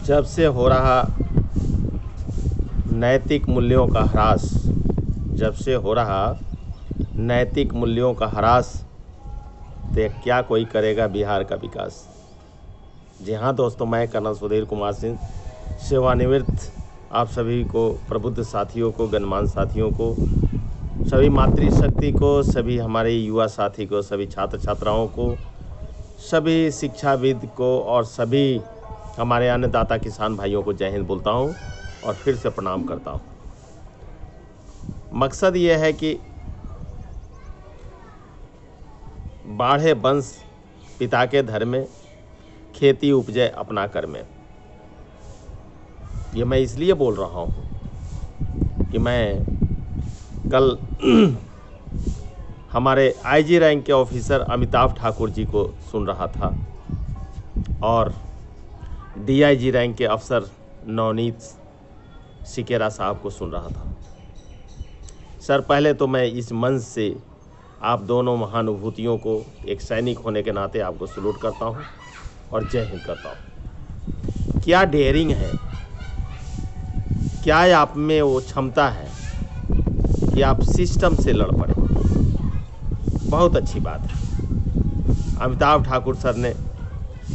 जब से हो रहा नैतिक मूल्यों का ह्रास, जब से हो रहा नैतिक मूल्यों का ह्रास, तो क्या कोई करेगा बिहार का विकास। जी हाँ दोस्तों, मैं कर्नल सुधीर कुमार सिंह, सेवानिवृत्त, आप सभी को, प्रबुद्ध साथियों को, गणमान्य साथियों को, सभी मातृशक्ति को, सभी हमारे युवा साथी को, सभी छात्र छात्राओं को, सभी शिक्षाविद को और सभी हमारे अन्नदाता किसान भाइयों को जय हिंद बोलता हूँ और फिर से प्रणाम करता हूँ। मकसद ये है कि बाढ़े वंश पिता के धर में, खेती उपजे अपना कर में। ये मैं इसलिए बोल रहा हूँ कि मैं कल हमारे आईजी रैंक के ऑफिसर अमिताभ ठाकुर जी को सुन रहा था और डीआईजी रैंक के अफसर नवनीत सिकेरा साहब को सुन रहा था। सर, पहले तो मैं इस मंच से आप दोनों महानुभूतियों को एक सैनिक होने के नाते आपको सलूट करता हूं और जय हिंद करता हूं। क्या डेयरिंग है, क्या आप में वो क्षमता है कि आप सिस्टम से लड़ पड़े। बहुत अच्छी बात है। अमिताभ ठाकुर सर ने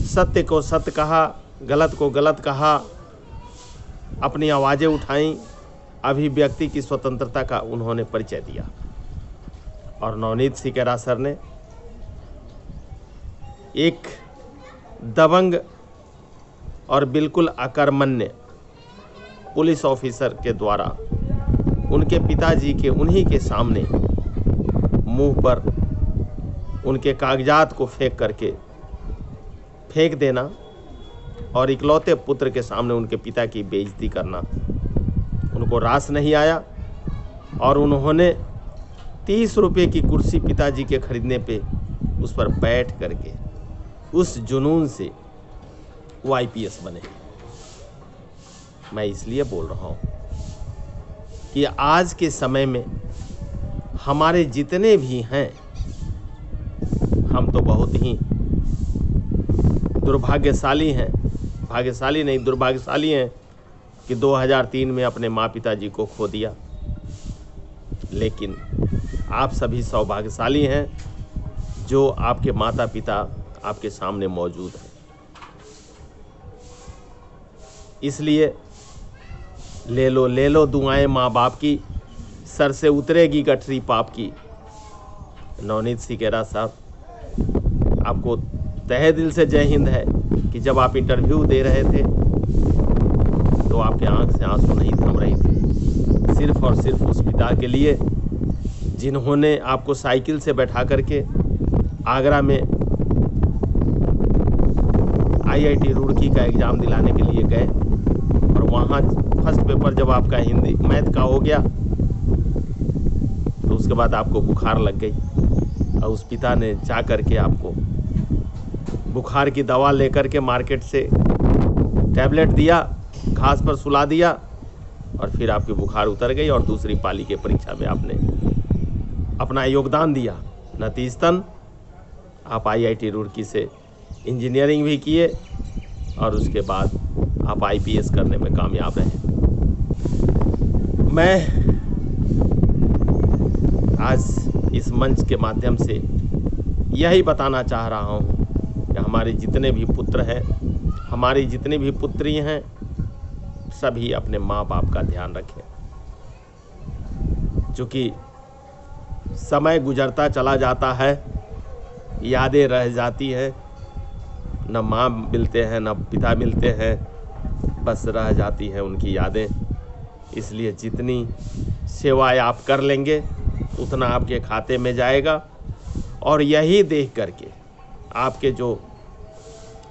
सत्य को सत्य कहा, गलत को गलत कहा, अपनी आवाज़ें उठाईं, अभिव्यक्ति की स्वतंत्रता का उन्होंने परिचय दिया। और नवनीत सिकेरा सर ने एक दबंग और बिल्कुल अकर्मण्य पुलिस ऑफिसर के द्वारा उनके पिताजी के उन्हीं के सामने मुंह पर उनके कागजात को फेंक देना और इकलौते पुत्र के सामने उनके पिता की बेइज्जती करना उनको रास नहीं आया और उन्होंने 30 रुपये की कुर्सी पिताजी के खरीदने पे उस पर बैठ करके उस जुनून से वो आईपीएस बने। मैं इसलिए बोल रहा हूँ कि आज के समय में हमारे जितने भी हैं, हम तो बहुत ही दुर्भाग्यशाली हैं, भाग्यशाली नहीं दुर्भाग्यशाली हैं कि 2003 में अपने माँ पिताजी को खो दिया। लेकिन आप सभी सौभाग्यशाली हैं जो आपके माता पिता आपके सामने मौजूद हैं। इसलिए ले लो दुआएं माँ बाप की, सर से उतरेगी गठरी पाप की। नवनीत सिकेरा साहब, आपको तहे दिल से जय हिंद है कि जब आप इंटरव्यू दे रहे थे तो आपके आंख से आंसू नहीं थम रही थी, सिर्फ और सिर्फ उस पिता के लिए जिन्होंने आपको साइकिल से बैठा करके आगरा में आईआईटी रुड़की का एग्ज़ाम दिलाने के लिए गए और वहाँ फर्स्ट पेपर जब आपका हिंदी मैथ का हो गया तो उसके बाद आपको बुखार लग गई और उस पिता ने जा करके आपको बुखार की दवा लेकर के मार्केट से टैबलेट दिया, घास पर सुला दिया और फिर आपकी बुखार उतर गई और दूसरी पाली के परीक्षा में आपने अपना योगदान दिया। नतीजतन आप आईआईटी रुड़की से इंजीनियरिंग भी किए और उसके बाद आप आईपीएस करने में कामयाब रहे। मैं आज इस मंच के माध्यम से यही बताना चाह रहा हूँ कि हमारे जितने भी पुत्र हैं, हमारी जितनी भी पुत्री हैं, सभी अपने माँ बाप का ध्यान रखें। चूँकि समय गुजरता चला जाता है, यादें रह जाती हैं, न माँ मिलते हैं न पिता मिलते हैं, बस रह जाती हैं उनकी यादें। इसलिए जितनी सेवाएं आप कर लेंगे उतना आपके खाते में जाएगा और यही देख करके आपके जो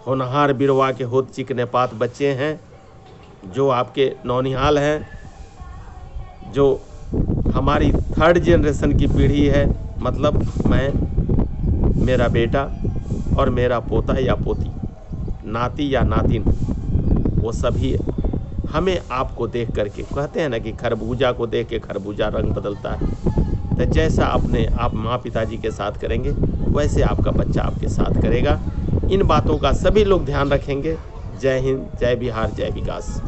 होनहार बिरवा के होत चिकने पात बच्चे हैं, जो आपके नौनिहाल हैं, जो हमारी 3rd जनरेशन की पीढ़ी है, मतलब मैं, मेरा बेटा और मेरा पोता या पोती, नाती या नातिन, वो सभी हमें आपको देख करके, कहते हैं ना कि खरबूजा को देख के खरबूजा रंग बदलता है, तो जैसा आप माँ पिताजी के साथ करेंगे वैसे आपका बच्चा आपके साथ करेगा। इन बातों का सभी लोग ध्यान रखेंगे। जय हिंद, जय बिहार, जय विकास।